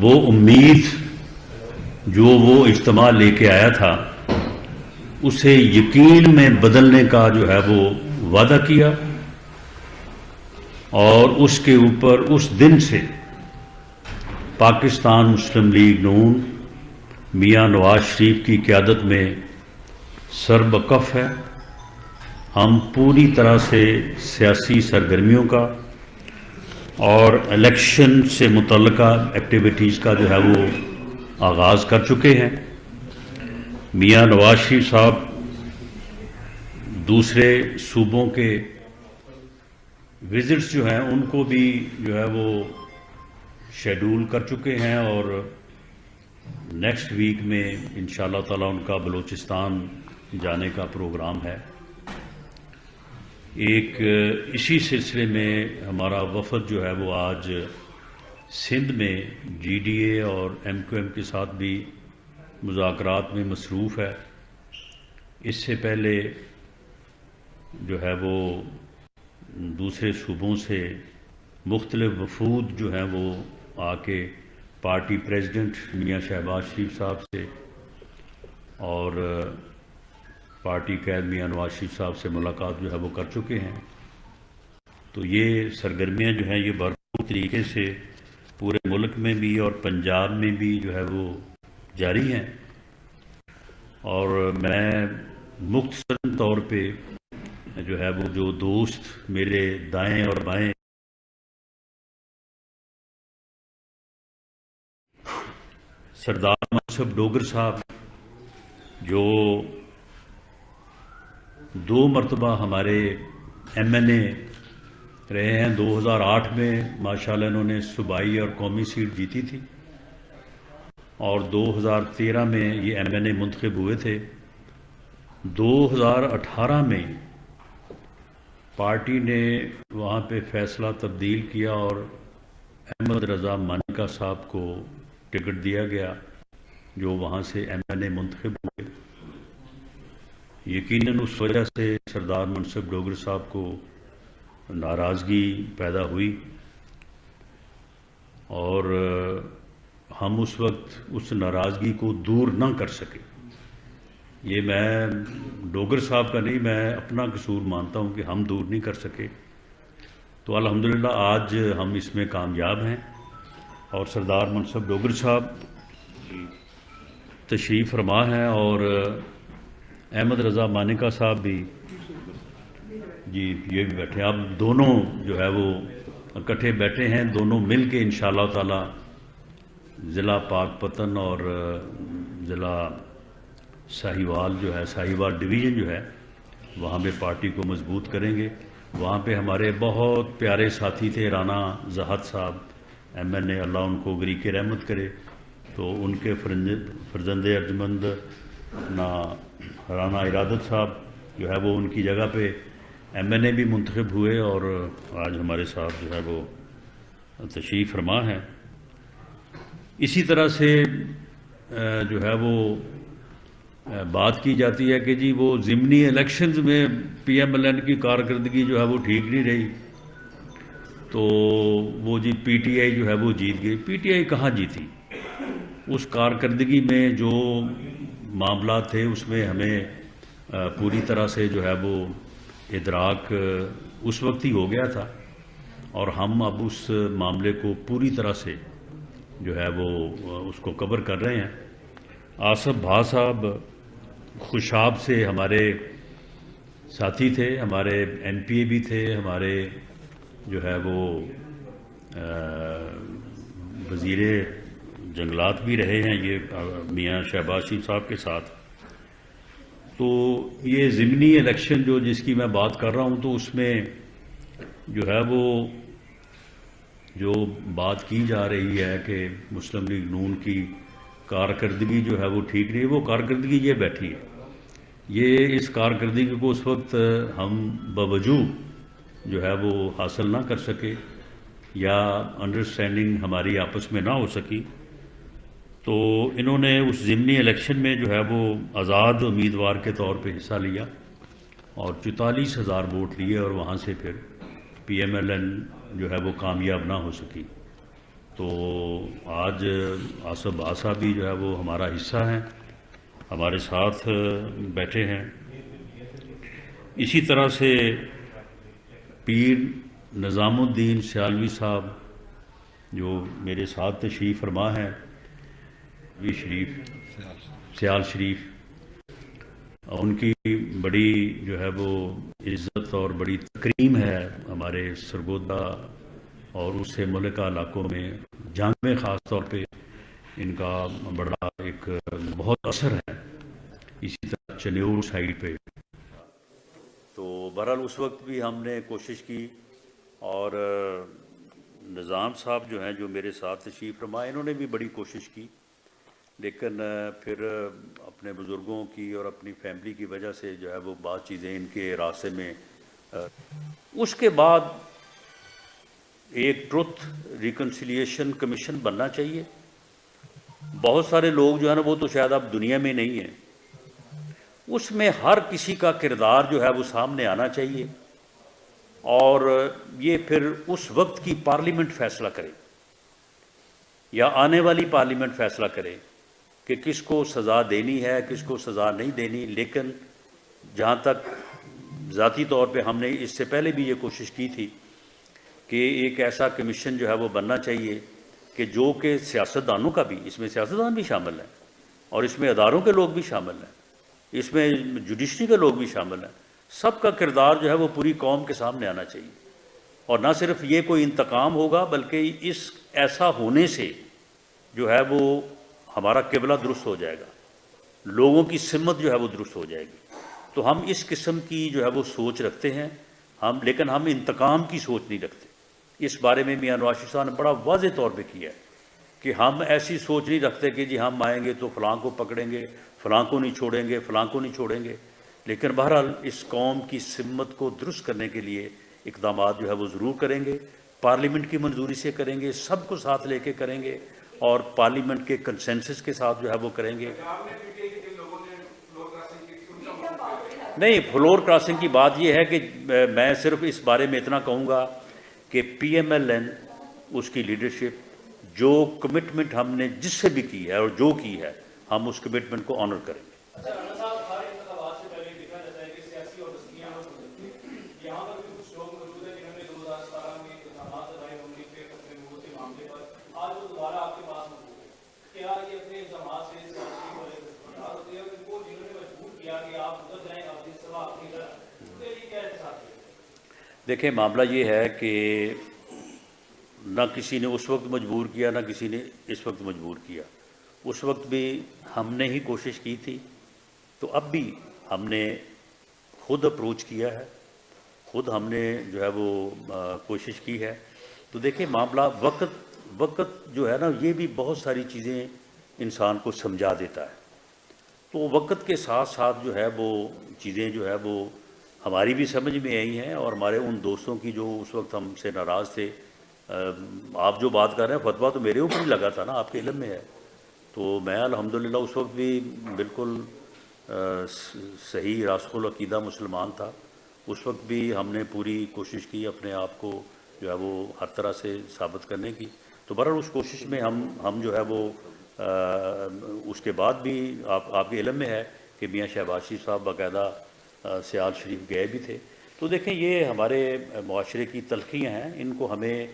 وہ امید جو وہ اجتماع لے کے آیا تھا اسے یقین میں بدلنے کا جو ہے وہ وعدہ کیا، اور اس کے اوپر اس دن سے پاکستان مسلم لیگ نون میاں نواز شریف کی قیادت میں سربکف ہے۔ ہم پوری طرح سے سیاسی سرگرمیوں کا اور الیکشن سے متعلقہ ایکٹیویٹیز کا جو ہے وہ آغاز کر چکے ہیں۔ میاں نواز شریف صاحب دوسرے صوبوں کے وزٹس جو ہیں ان کو بھی جو ہے وہ شیڈول کر چکے ہیں، اور نیکسٹ ویک میں انشاءاللہ تعالی ان کا بلوچستان جانے کا پروگرام ہے۔ ایک اسی سلسلے میں ہمارا وفد جو ہے وہ آج سندھ میں جی ڈی اے اور ایم کیو ایم کے ساتھ بھی مذاکرات میں مصروف ہے۔ اس سے پہلے جو ہے وہ دوسرے صوبوں سے مختلف وفود جو ہیں وہ آ کے پارٹی پریزیڈنٹ میاں شہباز شریف صاحب سے اور پارٹی قائد میاں نواز شریف صاحب سے ملاقات جو ہے وہ کر چکے ہیں۔ تو یہ سرگرمیاں جو ہیں یہ بھرپور طریقے سے پورے ملک میں بھی اور پنجاب میں بھی جو ہے وہ جاری ہیں، اور میں مختصر طور پہ جو ہے وہ جو دوست میرے دائیں اور بائیں سردار منصب ڈوگر صاحب جو 2 مرتبہ ہمارے ایم این اے رہے ہیں، 2008 میں ماشاءاللہ انہوں نے صوبائی اور قومی سیٹ جیتی تھی، اور 2013 میں یہ ایم این اے منتخب ہوئے تھے۔ 2018 میں پارٹی نے وہاں پہ فیصلہ تبدیل کیا اور احمد رضا مانیکا صاحب کو ٹکٹ دیا گیا جو وہاں سے ایم این اے منتخب ہوئے۔ یقیناً اس وجہ سے سردار منصب ڈوگر صاحب کو ناراضگی پیدا ہوئی، اور ہم اس وقت اس ناراضگی کو دور نہ کر سکے۔ یہ میں ڈوگر صاحب کا نہیں، میں اپنا قصور مانتا ہوں کہ ہم دور نہیں کر سکے۔ تو الحمدللہ آج ہم اس میں کامیاب ہیں، اور سردار منصب ڈوگر صاحب تشریف فرما ہیں، اور احمد رضا مانیکا صاحب بھی جی یہ بھی بیٹھے ہیں۔ اب دونوں جو ہے وہ اکٹھے بیٹھے ہیں، دونوں مل کے انشاءاللہ تعالی ضلع پاک پتن اور ضلع ساہیوال جو ہے، ساہیوال ڈویژن جو ہے وہاں پہ پارٹی کو مضبوط کریں گے۔ وہاں پہ ہمارے بہت پیارے ساتھی تھے رانا زہد صاحب ایم این اے، اللہ ان کو غریق رحمت کرے، تو ان کے فرزند ارجمند نا رانا ارادت صاحب جو ہے وہ ان کی جگہ پہ ایم این اے بھی منتخب ہوئے، اور آج ہمارے ساتھ جو ہے وہ تشریف فرما ہے۔ اسی طرح سے جو ہے وہ بات کی جاتی ہے کہ جی وہ ضمنی الیکشنز میں پی ایم ایل این کی کارکردگی جو ہے وہ ٹھیک نہیں رہی، تو وہ جی پی ٹی آئی جو ہے وہ جیت گئی۔ پی ٹی آئی کہاں جیتی؟ اس کارکردگی میں جو معاملات تھے اس میں ہمیں پوری طرح سے جو ہے وہ ادراک اس وقت ہی ہو گیا تھا، اور ہم اب اس معاملے کو پوری طرح سے جو ہے وہ اس کو کور کر رہے ہیں۔ آصف بھا صاحب خوشاب سے ہمارے ساتھی تھے، ہمارے ایم پی اے بھی تھے، ہمارے جو ہے وہ وزیر جنگلات بھی رہے ہیں یہ میاں شہباز شریف صاحب کے ساتھ۔ تو یہ ضمنی الیکشن جو جس کی میں بات کر رہا ہوں، تو اس میں جو ہے وہ جو بات کی جا رہی ہے کہ مسلم لیگ نون کی کارکردگی جو ہے وہ ٹھیک نہیں، وہ کارکردگی یہ بیٹھی ہے، یہ اس کارکردگی کو اس وقت ہم بوجوہ جو ہے وہ حاصل نہ کر سکے، یا انڈرسٹینڈنگ ہماری آپس میں نہ ہو سکی، تو انہوں نے اس ضمنی الیکشن میں جو ہے وہ آزاد امیدوار کے طور پہ حصہ لیا اور 44,000 ووٹ لیے، اور وہاں سے پھر پی ایم ایل این جو ہے وہ کامیاب نہ ہو سکی۔ تو آج آصف بہا صاحب بھی جو ہے وہ ہمارا حصہ ہیں، ہمارے ساتھ بیٹھے ہیں۔ اسی طرح سے پیر نظام الدین سیالوی صاحب جو میرے ساتھ تشریف فرما ہیں، بھی سیال شریف، ان کی بڑی جو ہے وہ عزت اور بڑی تکریم ہے ہمارے سرگودا اور اس سے ملکہ علاقوں میں، جنگ میں خاص طور پہ ان کا بڑا ایک بہت اثر ہے، اسی طرح چنیور سائڈ پہ۔ تو بہرحال اس وقت بھی ہم نے کوشش کی، اور نظام صاحب جو ہیں جو میرے ساتھ تشریف فرما، انہوں نے بھی بڑی کوشش کی، لیکن پھر اپنے بزرگوں کی اور اپنی فیملی کی وجہ سے جو ہے وہ بعض چیزیں ان کے راستے میں۔ اس کے بعد ایک ٹروتھ ریکنسیلیشن کمیشن بننا چاہیے۔ بہت سارے لوگ جو ہے نا وہ تو شاید اب دنیا میں نہیں ہیں، اس میں ہر کسی کا کردار جو ہے وہ سامنے آنا چاہیے، اور یہ پھر اس وقت کی پارلیمنٹ فیصلہ کرے یا آنے والی پارلیمنٹ فیصلہ کرے کہ کس کو سزا دینی ہے، کس کو سزا نہیں دینی۔ لیکن جہاں تک ذاتی طور پہ ہم نے اس سے پہلے بھی یہ کوشش کی تھی کہ ایک ایسا کمیشن جو ہے وہ بننا چاہیے کہ جو کہ سیاستدانوں کا بھی، اس میں سیاستدان بھی شامل ہیں اور اس میں اداروں کے لوگ بھی شامل ہیں، اس میں جوڈیشری کے لوگ بھی شامل ہیں، سب کا کردار جو ہے وہ پوری قوم کے سامنے آنا چاہیے۔ اور نہ صرف یہ کوئی انتقام ہوگا، بلکہ اس ایسا ہونے سے جو ہے وہ ہمارا قبلہ درست ہو جائے گا، لوگوں کی سمت جو ہے وہ درست ہو جائے گی۔ تو ہم اس قسم کی جو ہے وہ سوچ رکھتے ہیں لیکن ہم انتقام کی سوچ نہیں رکھتے۔ اس بارے میں میاں نواز شریف صاحب نے بڑا واضح طور پہ کیا ہے کہ ہم ایسی سوچ نہیں رکھتے کہ جی ہم آئیں گے تو فلاں کو پکڑیں گے، فلاں کو نہیں چھوڑیں گے، فلاں کو نہیں چھوڑیں گے، لیکن بہرحال اس قوم کی سمت کو درست کرنے کے لیے اقدامات جو ہے وہ ضرور کریں گے، پارلیمنٹ کی منظوری سے کریں گے، سب کو ساتھ لے کے کریں گے، اور پارلیمنٹ کے کنسنسس کے ساتھ جو ہے وہ کریں گے۔ نہیں، فلور کراسنگ کی بات یہ ہے کہ میں صرف اس بارے میں اتنا کہوں گا کہ پی ایم ایل این، اس کی لیڈرشپ، جو کمٹمنٹ ہم نے جس سے بھی کی ہے اور جو کی ہے، ہم اس کمٹمنٹ کو آنر کریں گے۔ دیکھیں، معاملہ یہ ہے کہ نہ کسی نے اس وقت مجبور کیا، نہ کسی نے اس وقت مجبور کیا۔ اس وقت بھی ہم نے ہی کوشش کی تھی، تو اب بھی ہم نے خود اپروچ کیا ہے، خود ہم نے جو ہے وہ کوشش کی ہے۔ تو دیکھیں، معاملہ وقت جو ہے نا، یہ بھی بہت ساری چیزیں انسان کو سمجھا دیتا ہے۔ تو وقت کے ساتھ ساتھ جو ہے وہ چیزیں جو ہے وہ ہماری بھی سمجھ میں آئی ہیں، اور ہمارے ان دوستوں کی جو اس وقت ہم سے ناراض تھے۔ آپ جو بات کر رہے ہیں، فتویٰ تو میرے اوپر ہی لگا تھا نا، آپ کے علم میں ہے۔ تو میں الحمدللہ اس وقت بھی بالکل صحیح راسخ العقیدہ مسلمان تھا۔ اس وقت بھی ہم نے پوری کوشش کی اپنے آپ کو جو ہے وہ ہر طرح سے ثابت کرنے کی۔ تو بہرحال اس کوشش میں ہم جو ہے وہ اس کے بعد بھی آپ کے علم میں ہے کہ میاں شہباز شریف صاحب باقاعدہ سیال شریف گئے بھی تھے۔ تو دیکھیں، یہ ہمارے معاشرے کی تلخیاں ہیں، ان کو ہمیں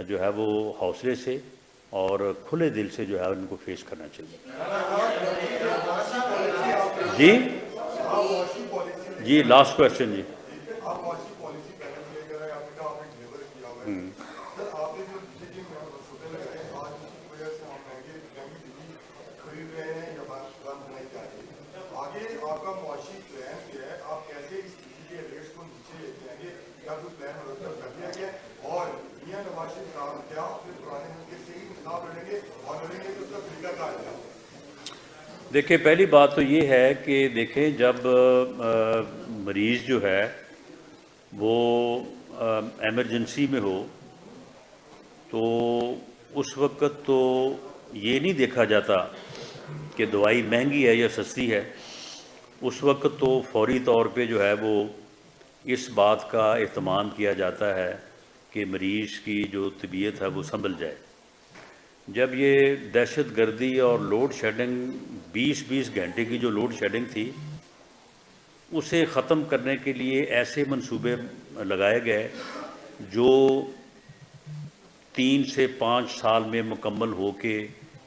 جو ہے وہ حوصلے سے اور کھلے دل سے جو ہے ان کو فیس کرنا چاہیے۔ جی لاسٹ کویسچن جی۔ دیکھیں، پہلی بات تو یہ ہے کہ دیکھیں، جب مریض جو ہے وہ ایمرجنسی میں ہو تو اس وقت تو یہ نہیں دیکھا جاتا کہ دوائی مہنگی ہے یا سستی ہے۔ اس وقت تو فوری طور پہ جو ہے وہ اس بات کا اہتمام کیا جاتا ہے کہ مریض کی جو طبیعت ہے وہ سنبھل جائے۔ جب یہ دہشت گردی اور لوڈ شیڈنگ 20 گھنٹے کی جو لوڈ شیڈنگ تھی اسے ختم کرنے کے لیے ایسے منصوبے لگائے گئے جو 3 سے 5 سال میں مکمل ہو کے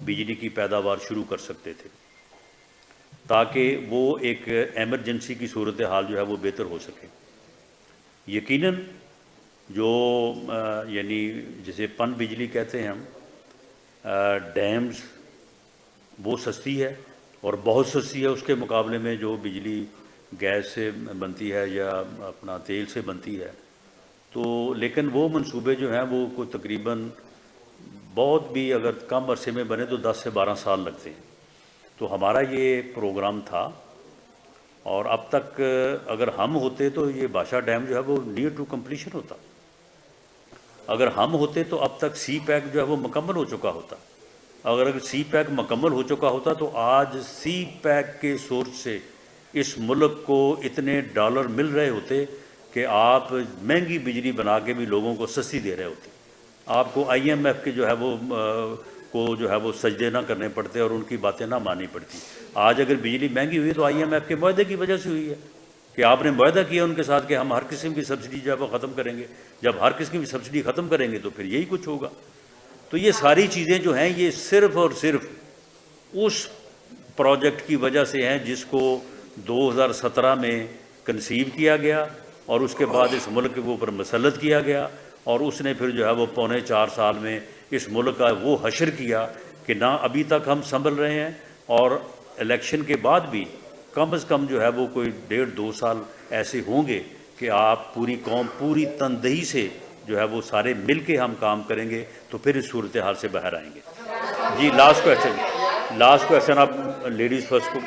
بجلی کی پیداوار شروع کر سکتے تھے، تاکہ وہ ایک ایمرجنسی کی صورتحال جو ہے وہ بہتر ہو سکے۔ یقیناً جو یعنی جسے پن بجلی کہتے ہیں ہم، ڈیمز، وہ سستی ہے اور بہت سستی ہے اس کے مقابلے میں جو بجلی گیس سے بنتی ہے یا اپنا تیل سے بنتی ہے۔ تو لیکن وہ منصوبے جو ہیں وہ کوئی تقریباً بہت بھی اگر کم عرصے میں بنے تو 10 سے 12 سال لگتے ہیں۔ تو ہمارا یہ پروگرام تھا، اور اب تک اگر ہم ہوتے تو یہ بادشاہ ڈیم جو ہے وہ نیئر ٹو کمپلیشن ہوتا، اگر ہم ہوتے تو اب تک سی پیک جو ہے وہ مکمل ہو چکا ہوتا، اگر سی پیک مکمل ہو چکا ہوتا تو آج سی پیک کے سورس سے اس ملک کو اتنے ڈالر مل رہے ہوتے کہ آپ مہنگی بجلی بنا کے بھی لوگوں کو سستی دے رہے ہوتے، آپ کو آئی ایم ایف کے جو ہے وہ سجدے نہ کرنے پڑتے اور ان کی باتیں نہ ماننی پڑتی۔ آج اگر بجلی مہنگی ہوئی تو آئی ایم ایف کے معاہدے کی وجہ سے ہوئی ہے کہ آپ نے معاہدہ کیا ان کے ساتھ کہ ہم ہر قسم کی سبسڈی جو ہے وہ ختم کریں گے، جب ہر قسم کی سبسڈی ختم کریں گے تو پھر یہی کچھ ہوگا۔ تو یہ ساری چیزیں جو ہیں یہ صرف اور صرف اس پروجیکٹ کی وجہ سے ہیں جس کو 2017 میں کنسیو کیا گیا اور اس کے بعد اس ملک کے اوپر مسلط کیا گیا، اور اس نے پھر جو ہے وہ 3.25 سال میں اس ملک کا وہ حشر کیا کہ نہ ابھی تک ہم سنبھل رہے ہیں، اور الیکشن کے بعد بھی کم از کم جو ہے وہ کوئی 1.5-2 سال ایسے ہوں گے کہ آپ پوری قوم پوری تندہی سے جو ہے وہ سارے مل کے ہم کام کریں گے تو پھر اس صورتحال سے باہر آئیں گے۔ جی لاسٹ کویسچن آپ لیڈیز فرسٹ کو۔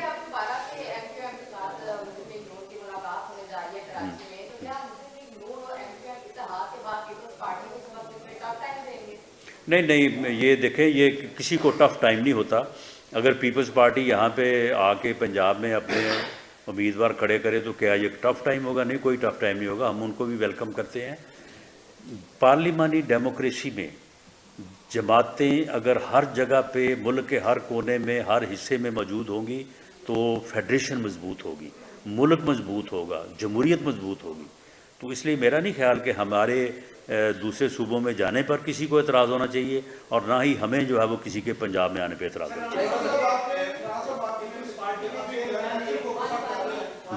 نہیں یہ دیکھیں، یہ کسی کو ٹف ٹائم نہیں ہوتا۔ اگر پیپلز پارٹی یہاں پہ آ کے پنجاب میں اپنے امیدوار کھڑے کرے تو کیا یہ ٹف ٹائم ہوگا؟ نہیں، کوئی ٹف ٹائم نہیں ہوگا، ہم ان کو بھی ویلکم کرتے ہیں۔ پارلیمانی ڈیموکریسی میں جماعتیں اگر ہر جگہ پہ ملک کے ہر کونے میں ہر حصے میں موجود ہوں گی تو فیڈریشن مضبوط ہوگی، ملک مضبوط ہوگا، جمہوریت مضبوط ہوگی۔ تو اس لیے میرا نہیں خیال کہ ہمارے دوسرے صوبوں میں جانے پر کسی کو اعتراض ہونا چاہیے، اور نہ ہی ہمیں جو ہے وہ کسی کے پنجاب میں آنے پہ اعتراض ہونا چاہیے۔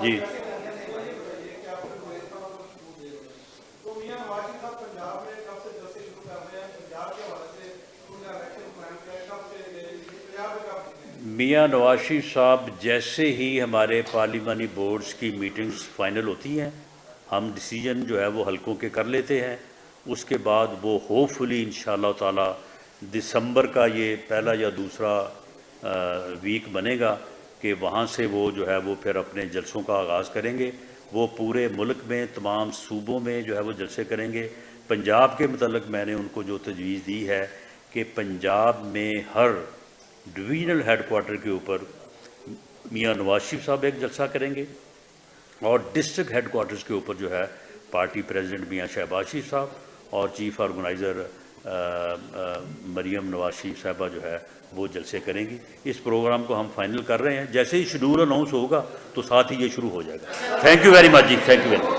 جی میاں نواز شریف صاحب جیسے ہی ہمارے پارلیمانی بورڈز کی میٹنگز فائنل ہوتی ہیں، ہم ڈیسیجن جو ہے وہ حلقوں کے کر لیتے ہیں، اس کے بعد وہ ہوپ فلی انشاءاللہ تعالی دسمبر کا یہ پہلا یا دوسرا ویک بنے گا کہ وہاں سے وہ جو ہے وہ پھر اپنے جلسوں کا آغاز کریں گے۔ وہ پورے ملک میں تمام صوبوں میں جو ہے وہ جلسے کریں گے۔ پنجاب کے متعلق میں نے ان کو جو تجویز دی ہے کہ پنجاب میں ہر ڈویژنل ہیڈ کوارٹر کے اوپر میاں نواز شریف صاحب ایک جلسہ کریں گے، اور ڈسٹرکٹ ہیڈ کوارٹرز کے اوپر جو ہے پارٹی پریزیڈنٹ میاں شہباز شریف صاحب اور چیف آرگنائزر مریم نواز شریف صاحبہ جو ہے وہ جلسے کریں گی۔ اس پروگرام کو ہم فائنل کر رہے ہیں، جیسے ہی شیڈول اناؤنس ہوگا تو ساتھ ہی یہ شروع ہو جائے گا۔ تھینک یو ویری مچ جی، تھینک یو ویری مچ۔